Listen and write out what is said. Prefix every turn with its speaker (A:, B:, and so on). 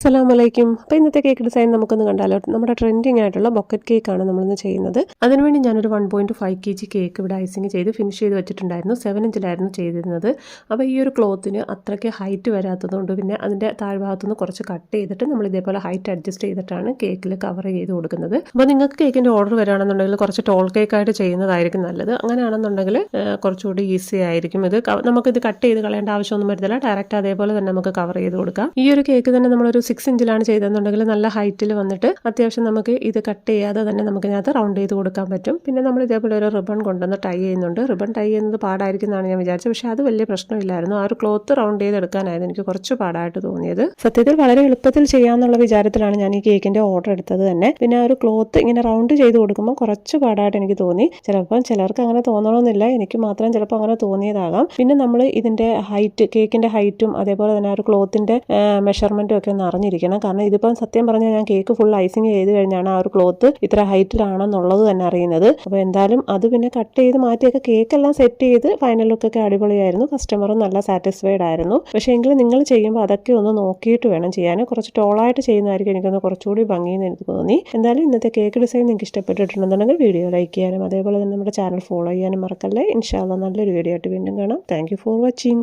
A: അസ്സലാമലൈക്കും. അപ്പോൾ ഇന്നത്തെ കേക്ക് ഡിസൈൻ നമുക്കൊന്ന് കണ്ടാലോ. നമ്മുടെ ട്രെൻഡിങ് ആയിട്ടുള്ള ബൊക്കറ്റ് കേക്കാണ് നമ്മളിന്ന് ചെയ്യുന്നത്. അതിനുവേണ്ടി ഞാനൊരു 1.5 kg കേക്ക് ഇവിടെ ഐസിങ് ചെയ്ത് ഫിനിഷ് ചെയ്ത് വെച്ചിട്ടുണ്ടായിരുന്നു. 7 ഇഞ്ചിലായിരുന്നു ചെയ്തിരുന്നത്. അപ്പോൾ ഈ ഒരു ക്ലോത്തിന് അത്രയ്ക്ക് ഹൈറ്റ് വരാത്തതുകൊണ്ട് പിന്നെ അതിൻ്റെ താഴ്ഭാഗത്തുനിന്ന് കുറച്ച് കട്ട് ചെയ്തിട്ട് നമ്മൾ ഇതേപോലെ ഹൈറ്റ് അഡ്ജസ്റ്റ് ചെയ്തിട്ടാണ് കേക്കിൽ കവർ ചെയ്ത് കൊടുക്കുന്നത്. അപ്പോൾ നിങ്ങൾക്ക് കേക്കിൻ്റെ ഓർഡർ വരികയാണെന്നുണ്ടെങ്കിൽ കുറച്ച് ടോൾ കേക്കായിട്ട് ചെയ്യുന്നതായിരിക്കും നല്ലത്. അങ്ങനെയാണെന്നുണ്ടെങ്കിൽ കുറച്ചുകൂടി ഈസി ആയിരിക്കും. നമുക്കിത് കട്ട് ചെയ്ത് കളയേണ്ട ആവശ്യമൊന്നും വരുന്നില്ല. ഡയറക്റ്റ് അതേപോലെ തന്നെ നമുക്ക് കവർ ചെയ്ത് കൊടുക്കാം. ഈ ഒരു കേക്ക് തന്നെ നമ്മളൊരു 6 ഇഞ്ചിലാണ് ചെയ്തതെന്നുണ്ടെങ്കിൽ നല്ല ഹൈറ്റിൽ വന്നിട്ട് അത്യാവശ്യം നമുക്ക് ഇത് കട്ട് ചെയ്യാതെ തന്നെ നമുക്ക് ഇതിനകത്ത് റൗണ്ട് ചെയ്ത് കൊടുക്കാൻ പറ്റും. പിന്നെ നമ്മൾ ഇതേപോലെ ഒരു റിബൺ കൊണ്ടുവന്ന് ടൈ ചെയ്യുന്നുണ്ട്. റിബൺ ടൈ ചെയ്യുന്നത് പാടായിരിക്കും എന്നാണ് ഞാൻ വിചാരിച്ചത്. പക്ഷേ അത് വലിയ പ്രശ്നമില്ലായിരുന്നു. ആ ഒരു ക്ലോത്ത് റൗണ്ട് ചെയ്തെടുക്കാനായിരുന്നു എനിക്ക് കുറച്ച് പാടായിട്ട് തോന്നിയത്. സത്യത്തിൽ വളരെ എളുപ്പത്തിൽ ചെയ്യാമെന്നുള്ള വിചാരത്തിലാണ് ഞാൻ ഈ കേക്കിൻ്റെ ഓർഡർ എടുത്തത് തന്നെ. പിന്നെ ആ ഒരു ക്ലോത്ത് ഇങ്ങനെ റൗണ്ട് ചെയ്ത് കൊടുക്കുമ്പോൾ കുറച്ച് പാടായിട്ട് എനിക്ക് തോന്നി. ചിലപ്പോൾ ചിലർക്ക് അങ്ങനെ തോന്നണമെന്നില്ല. എനിക്ക് മാത്രം ചിലപ്പോൾ അങ്ങനെ തോന്നിയതാകാം. പിന്നെ നമ്മൾ ഇതിൻ്റെ ഹൈറ്റ്, കേക്കിൻ്റെ ഹൈറ്റും അതേപോലെ തന്നെ ആ ഒരു ക്ലോത്തിൻ്റെ മെഷർമെൻറ്റും ഒക്കെ അറിഞ്ഞിരിക്കണം. കാരണം ഇതിപ്പം സത്യം പറഞ്ഞാൽ ഞാൻ കേക്ക് ഫുൾ ഐസിങ് ചെയ്ത് കഴിഞ്ഞാണ് ആ ഒരു ക്ലോത്ത് ഇത്ര ഹൈറ്റിലാണെന്നുള്ളത് തന്നെ അറിയുന്നത്. അപ്പോൾ എന്തായാലും അത് പിന്നെ കട്ട് ചെയ്ത് മാറ്റിയൊക്കെ കേക്കെല്ലാം സെറ്റ് ചെയ്ത് ഫൈനൽ ലുക്കൊക്കെ അടിപൊളിയായിരുന്നു. കസ്റ്റമറും നല്ല സാറ്റിസ്ഫൈഡ് ആയിരുന്നു. പക്ഷേ എങ്കിലും നിങ്ങൾ ചെയ്യുമ്പോൾ അതൊക്കെ ഒന്ന് നോക്കിയിട്ട് വേണം ചെയ്യാൻ. കുറച്ച് ടോളായിട്ട് ചെയ്യുന്നതായിരിക്കും എനിക്കൊന്ന് കുറച്ചുകൂടി ഭംഗിയെന്ന് എനിക്ക് തോന്നി. എന്തായാലും ഇന്നത്തെ കേക്ക് ഡിസൈൻ നിങ്ങൾക്ക് ഇഷ്ടപ്പെട്ടിട്ടുണ്ടെന്നുണ്ടെങ്കിൽ വീഡിയോ ലൈക്ക് ചെയ്യാനും അതേപോലെ തന്നെ നമ്മുടെ ചാനൽ ഫോളോ ചെയ്യാനും മറക്കല്ലേ. ഇൻഷാ അല്ലാഹ് നല്ലൊരു വീഡിയോ ആയിട്ട് വീണ്ടും കാണാം. Thank you for watching.